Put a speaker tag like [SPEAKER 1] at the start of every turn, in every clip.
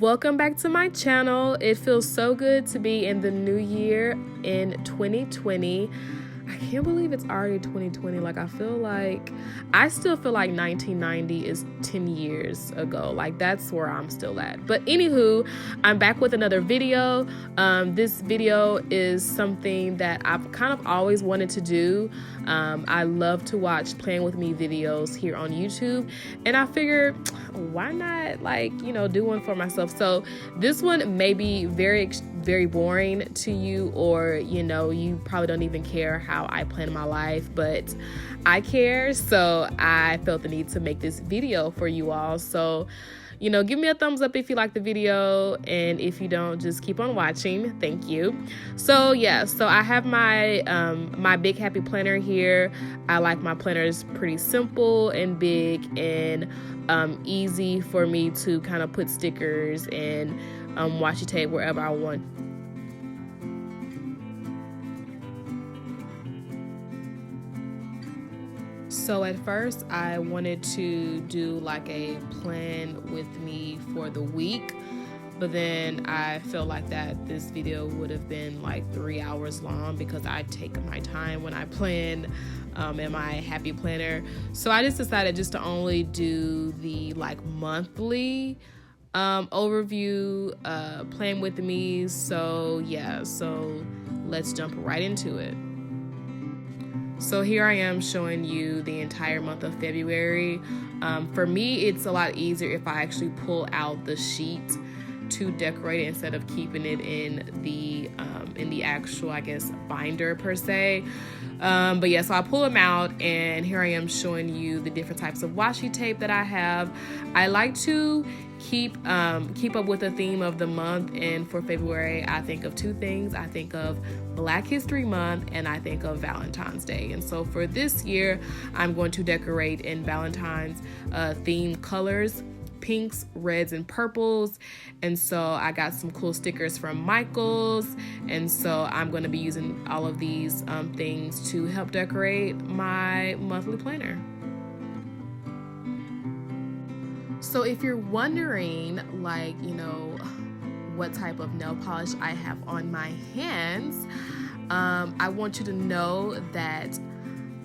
[SPEAKER 1] Welcome back to my channel. It feels so good to be in the new year in 2020. I can't believe it's already 2020. I still feel like 1990 is 10 years ago. Like, that's where I'm still at. But anywho, I'm back with another video. This video is something that I've kind of always wanted to do. I love to watch Playing With Me videos here on YouTube, and I figured, why not do one for myself? So this one may be very boring to you, or you probably don't even care how I plan my life, but I care, so I felt the need to make this video for you all. So give me a thumbs up if you like the video, and if you don't, just keep on watching. Thank you. So I have my my Big Happy Planner here. I like my planners pretty simple and big and easy for me to kind of put stickers and washi tape wherever I want. So at first I wanted to do like a plan with me for the week, but then I felt like that this video would have been like 3 hours long because I take my time when I plan in my happy planner. So I just decided just to only do the monthly overview plan with me. So let's jump right into it. So here I am showing you the entire month of February. For me, it's a lot easier if I actually pull out the sheet to decorate it instead of keeping it in the actual, I guess, binder per se. So I pull them out, and here I am showing you the different types of washi tape that I have. I like to keep up with the theme of the month, and for February I think of two things. I think of Black History Month, and I think of Valentine's Day. And so for this year, I'm going to decorate in Valentine's themed colors: pinks, reds, and purples. And so I got some cool stickers from Michael's, and so I'm going to be using all of these things to help decorate my monthly planner. So if you're wondering, what type of nail polish I have on my hands, I want you to know that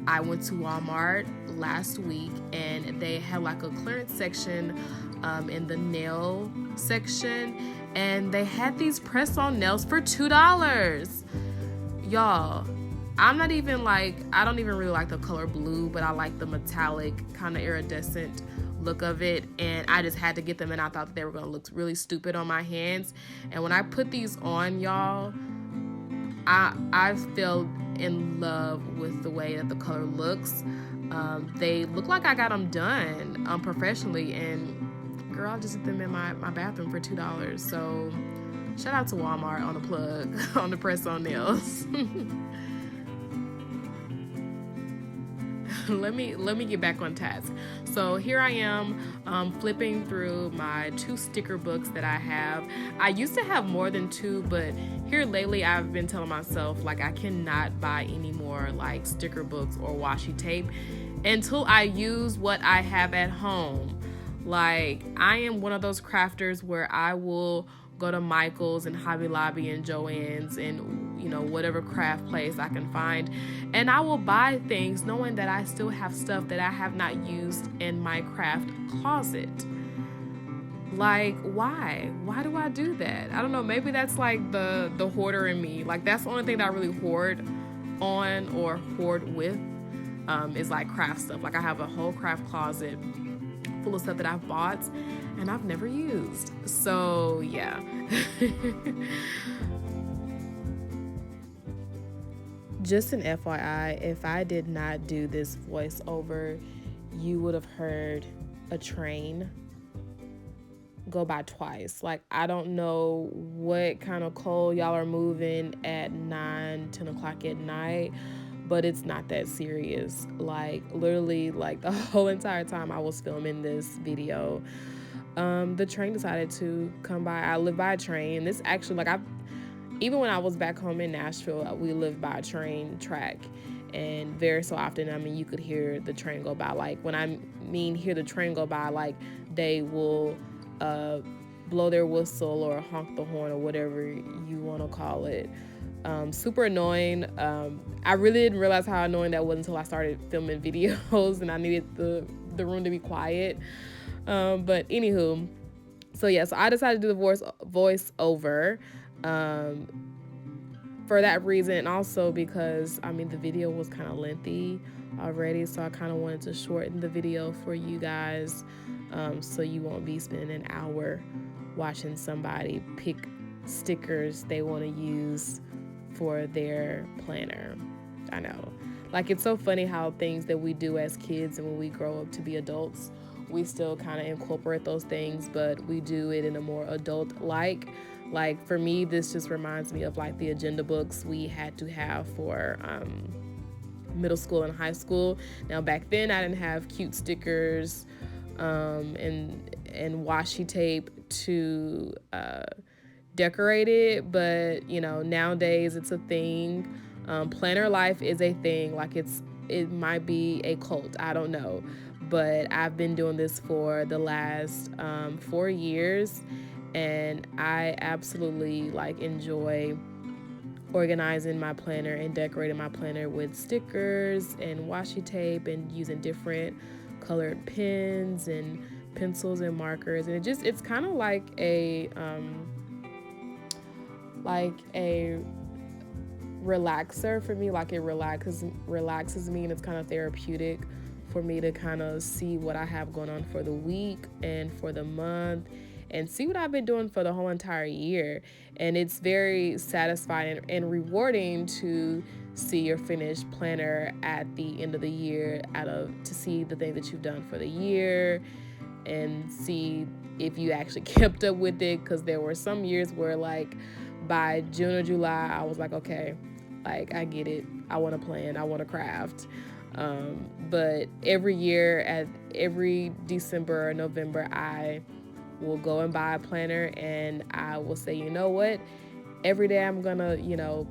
[SPEAKER 1] I went to Walmart last week, and they had like a clearance section in the nail section, and they had these press-on nails for $2. Y'all, I don't even really like the color blue, but I like the metallic kind of iridescent look of it, and I just had to get them, and I thought they were gonna look really stupid on my hands. And when I put these on, y'all, I fell in love with the way that the color looks. They look like I got them done professionally, and girl, I just did them in my bathroom for $2. So shout out to Walmart on the plug on the press-on nails. Let me get back on task. So here I am flipping through my 2 sticker books that I have. I used to have more than 2, but here lately I've been telling myself I cannot buy any more sticker books or washi tape until I use what I have at home. I am one of those crafters where I will go to Michael's and Hobby Lobby and Joann's and whatever craft place I can find, and I will buy things knowing that I still have stuff that I have not used in my craft closet. Why do I do that? I don't know, maybe that's the hoarder in me. That's the only thing that I really hoard on or hoard with is craft stuff. I have a whole craft closet full of stuff that I've bought and I've never used. So yeah. Just an FYI, if I did not do this voiceover, you would have heard a train go by twice. I don't know what kind of coal y'all are moving at 9-10 o'clock at night, but it's not that serious. Literally, the whole entire time I was filming this video, the train decided to come by. I live by a train. This actually, even when I was back home in Nashville, we lived by a train track, and very so often, you could hear the train go by. When I mean hear the train go by, they will blow their whistle or honk the horn or whatever you want to call it. Super annoying. I really didn't realize how annoying that was until I started filming videos and I needed the room to be quiet. But anywho, so I decided to do the voice over for that reason, and also because the video was kind of lengthy already, so I kind of wanted to shorten the video for you guys, so you won't be spending an hour watching somebody pick stickers they want to use for their planner. I know, like, it's so funny how things that we do as kids and when we grow up to be adults, we still kind of incorporate those things, but we do it in a more adult like for me, this just reminds me of like the agenda books we had to have for middle school and high school. Now back then I didn't have cute stickers and washi tape to decorate it, but nowadays it's a thing. Planner life is a thing. Like it might be a cult, I don't know, but I've been doing this for the last 4 years, and I absolutely enjoy organizing my planner and decorating my planner with stickers and washi tape and using different colored pens and pencils and markers, and it's kind of like a relaxer for me. Like, it relaxes me, and it's kind of therapeutic for me to kind of see what I have going on for the week and for the month and see what I've been doing for the whole entire year. And it's very satisfying and rewarding to see your finished planner at the end of the year, to see the things that you've done for the year and see if you actually kept up with it, because there were some years where by June or July I was like, okay, I get it, I want to plan, I want to craft. But every year at every December or November, I will go and buy a planner, and I will say, you know what, every day I'm gonna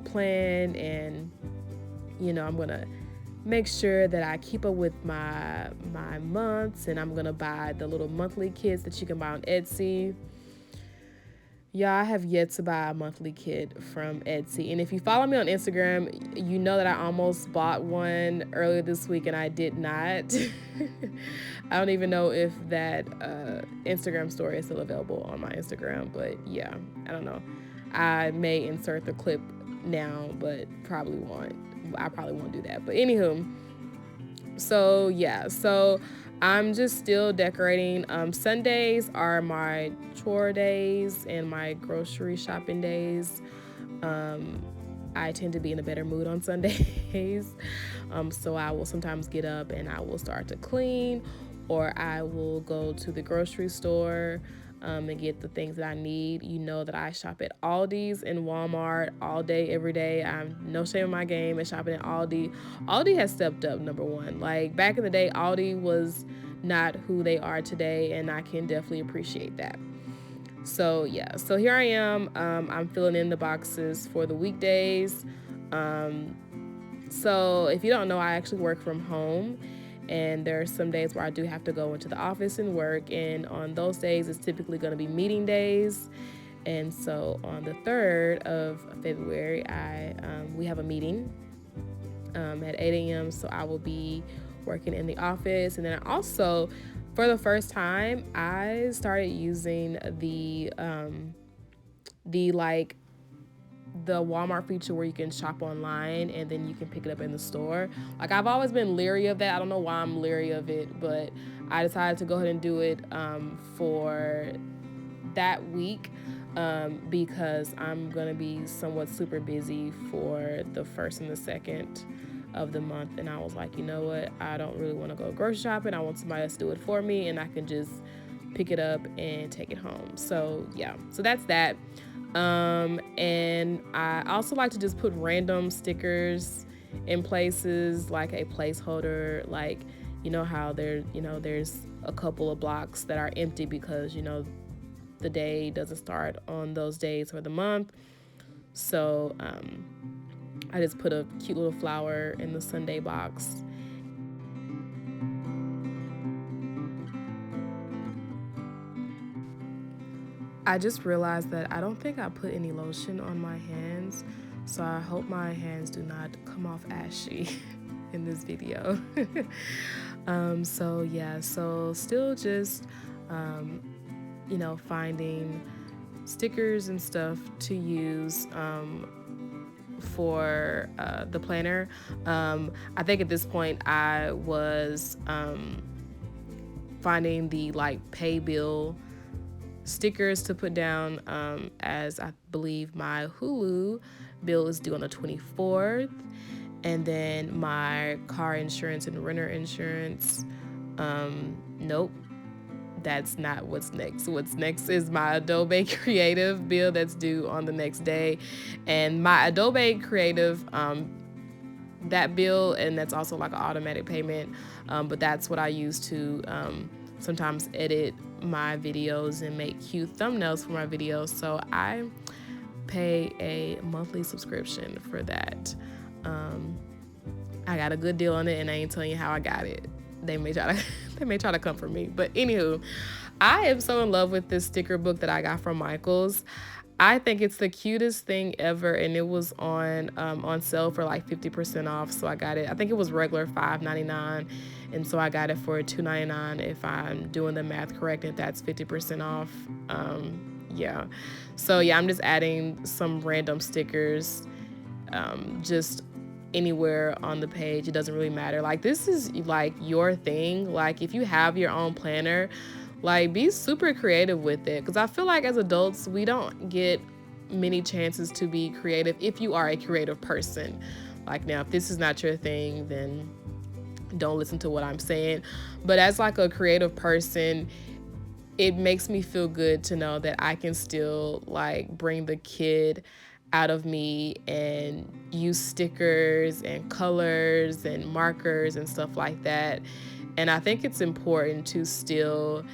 [SPEAKER 1] plan, and I'm gonna make sure that I keep up with my months, and I'm gonna buy the little monthly kits that you can buy on Etsy. Yeah, I have yet to buy a monthly kit from Etsy. And if you follow me on Instagram, you know that I almost bought one earlier this week and I did not. I don't even know if that Instagram story is still available on my Instagram, but yeah, I don't know. I may insert the clip now, but probably won't. I probably won't do that. But anywho, so I'm just still decorating. Sundays are my chore days and my grocery shopping days. I tend to be in a better mood on Sundays. So I will sometimes get up and I will start to clean, or I will go to the grocery store and get the things that I need. You know that I shop at Aldi's and Walmart all day, every day. I'm no shame in my game at shopping at Aldi. Aldi has stepped up, number one. Like, back in the day, Aldi was not who they are today, and I can definitely appreciate that. So here I am. I'm filling in the boxes for the weekdays. So if you don't know, I actually work from home, and there are some days where I do have to go into the office and work, and on those days it's typically going to be meeting days. And so on the 3rd of February, we have a meeting at 8 a.m. So I will be working in the office. And then I also, for the first time, I started using the Walmart feature where you can shop online and then you can pick it up in the store. Like, I've always been leery of that. I don't know why I'm leery of it, but I decided to go ahead and do it for that week because I'm going to be somewhat super busy for the 1st and the 2nd of the month. And I was like, you know what? I don't really want to go grocery shopping. I want somebody else to do it for me, and I can just pick it up and take it home. So that's that. And I also like to just put random stickers in places, like a placeholder, like, how there's a couple of blocks that are empty because, the day doesn't start on those days for the month. So, I just put a cute little flower in the Sunday box. I just realized that I don't think I put any lotion on my hands, so I hope my hands do not come off ashy in this video. So yeah, so still just finding stickers and stuff to use for the planner. I think at this point I was finding the like pay bill stickers to put down, as I believe my Hulu bill is due on the 24th, and then my car insurance and renter insurance, nope, that's not what's next. What's next is my Adobe Creative bill that's due on the next day, and my Adobe Creative, that bill, and that's also like an automatic payment, but that's what I use to sometimes edit my videos and make cute thumbnails for my videos. So I pay a monthly subscription for that. I got a good deal on it, and I ain't telling you how I got it. They may try to come for me, but anywho, I am so in love with this sticker book that I got from Michaels. I think it's the cutest thing ever, and it was on sale for like 50% off. So I got it. I think it was regular $5.99, and so I got it for $2.99 if I'm doing the math correct. If that's 50% off, yeah. So yeah, I'm just adding some random stickers, just anywhere on the page. It doesn't really matter. Like, this is like your thing. Like, if you have your own planner, like, be super creative with it, because I feel like as adults we don't get many chances to be creative if you are a creative person. Like, now if this is not your thing, then don't listen to what I'm saying, but as like a creative person, it makes me feel good to know that I can still like bring the kid out of me and use stickers and colors and markers and stuff like that. And I think it's important to still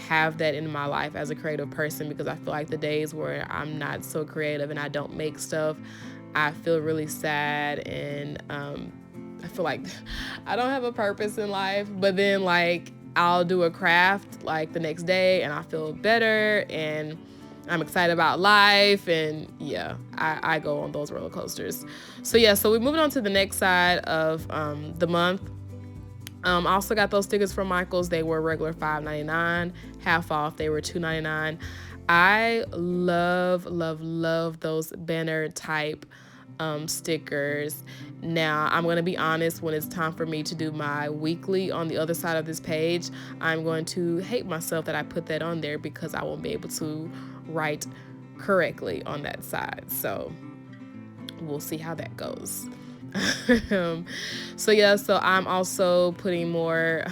[SPEAKER 1] have that in my life as a creative person, because I feel like the days where I'm not so creative and I don't make stuff, I feel really sad, and I feel like I don't have a purpose in life. But then like I'll do a craft like the next day and I feel better and I'm excited about life, and yeah, I go on those roller coasters. So yeah, so we're moving on to the next side of the month. I also got those stickers from Michaels. They were regular $5.99, half off they were $2.99. I love those banner type stickers. Now I'm going to be honest, when it's time for me to do my weekly on the other side of this page, I'm going to hate myself that I put that on there, because I won't be able to write correctly on that side. So we'll see how that goes. So yeah, so I'm also putting more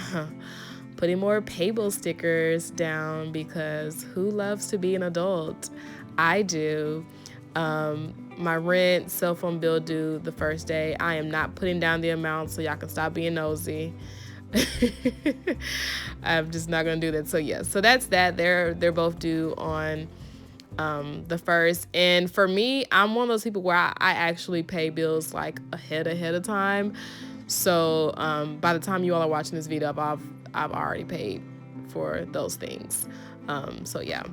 [SPEAKER 1] Payable stickers down, because who loves to be an adult? I do. My rent, cell phone bill due the first day. I am not putting down the amount, so y'all can stop being nosy. I'm just not gonna do that. So yeah, so that's that. They're both due on the first. And for me, I'm one of those people where I actually pay bills like ahead of time. So by the time you all are watching this video, I've already paid for those things. So yeah.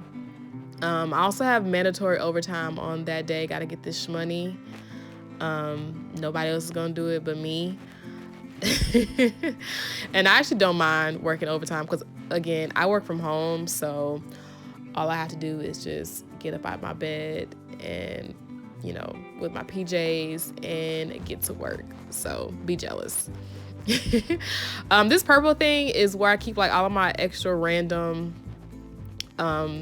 [SPEAKER 1] I also have mandatory overtime on that day. Got to get this money. Nobody else is gonna do it but me. And I actually don't mind working overtime, because again, I work from home, so all I have to do is just get up out of my bed and, with my PJs and get to work. So be jealous. This purple thing is where I keep like all of my extra random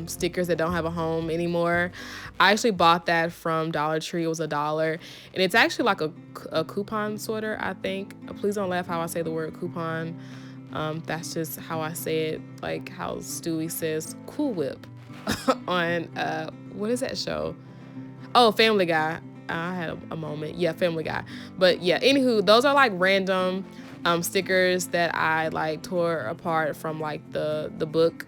[SPEAKER 1] stickers that don't have a home anymore. I actually bought that from Dollar Tree. It was $1, and it's actually like a coupon sorter, I think. Please don't laugh how I say the word coupon. That's just how I say it, like how Stewie says Cool Whip on what is that show? Oh, Family Guy. I had a moment. Yeah, Family Guy. But yeah, anywho, those are like random stickers that I like tore apart from like the book.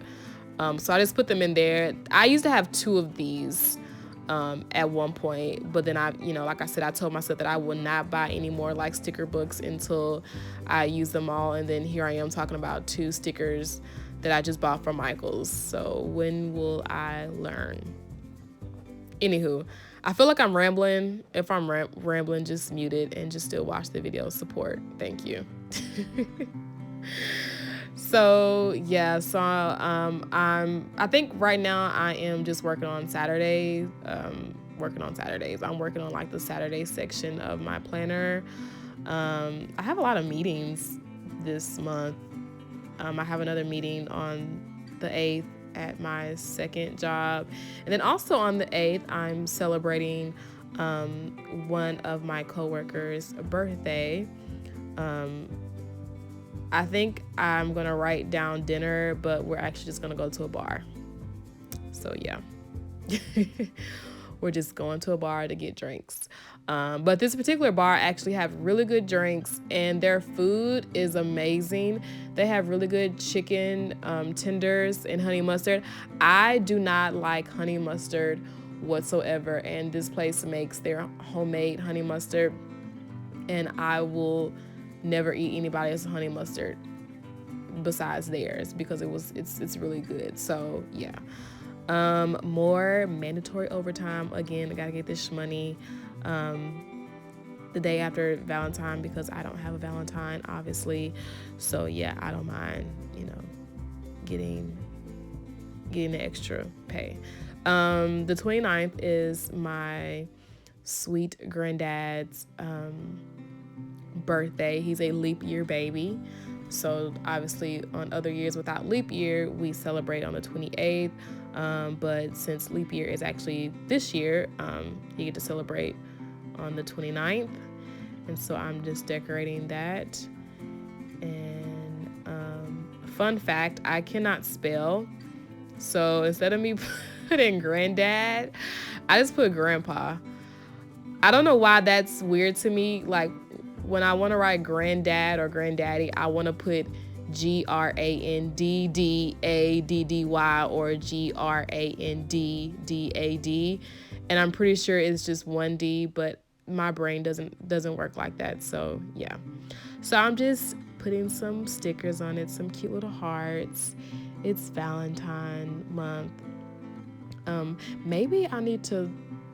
[SPEAKER 1] So I just put them in there. I used to have 2 of these at one point, but then I, like I said, I told myself that I would not buy any more like sticker books until I use them all. And then here I am talking about 2 stickers that I just bought from Michael's. So when will I learn? Anywho, I feel like I'm rambling. If I'm rambling, just mute it and just still watch the video. Support. Thank you. So yeah, so I think right now I am just working on Saturdays. I'm working on like the Saturday section of my planner. I have a lot of meetings this month. I have another meeting on the 8th at my second job. And then also on the 8th, I'm celebrating one of my coworkers' birthday. I think I'm going to write down dinner, but we're actually just going to go to a bar. So yeah. We're just going to a bar to get drinks. But this particular bar actually have really good drinks, and their food is amazing. They have really good chicken tenders and honey mustard. I do not like honey mustard whatsoever, and this place makes their homemade honey mustard, and I will never eat anybody else's honey mustard besides theirs because it's really good. So yeah. More mandatory overtime. Again, I gotta get this money the day after Valentine because I don't have a Valentine, obviously. So yeah, I don't mind, getting the extra pay. The 29th is my sweet granddad's birthday. He's a leap year baby. So obviously on other years without leap year, we celebrate on the 28th. But since leap year is actually this year, you get to celebrate on the 29th. And so I'm just decorating that. And fun fact, I cannot spell. So instead of me putting granddad, I just put grandpa. I don't know why that's weird to me. Like when I want to write granddad or granddaddy, I want to put GRANDDADDY or GRANDDAD, and I'm pretty sure it's just one D, but my brain doesn't work like that. So yeah, so I'm just putting some stickers on it, some cute little hearts. It's Valentine month.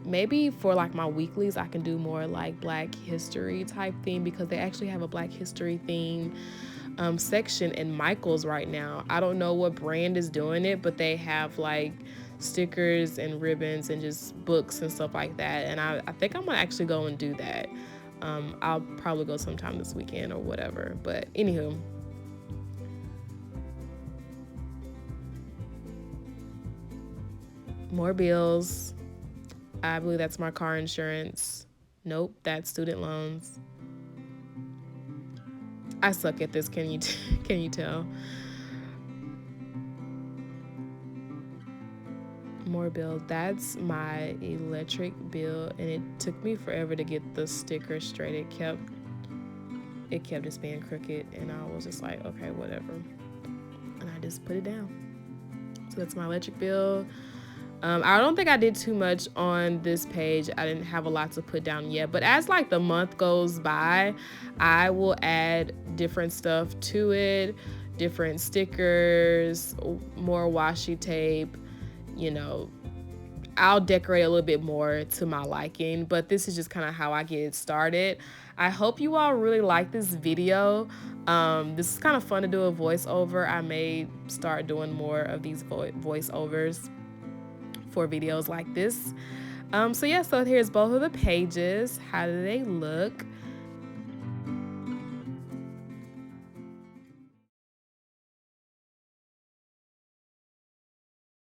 [SPEAKER 1] Maybe for like my weeklies I can do more like Black History type theme, because they actually have a Black History theme section in Michael's right now. I don't know what brand is doing it, but they have like stickers and ribbons and just books and stuff like that, and I think I'm gonna actually go and do that. I'll probably go sometime this weekend or whatever, but anywho. More bills. I believe that's my car insurance. Nope, that's student loans. I suck at this. Can you tell? More bills. That's my electric bill, and it took me forever to get the sticker straight. It kept just being crooked, and I was just like, okay, whatever. And I just put it down. So that's my electric bill. I don't think I did too much on this page. I didn't have a lot to put down yet, but as like the month goes by, I will add different stuff to it, different stickers, more washi tape, I'll decorate a little bit more to my liking, but this is just kind of how I get started. I hope you all really like this video. This is kind of fun to do a voiceover. I may start doing more of these voiceovers for videos like this. So here's both of the pages. How do they look?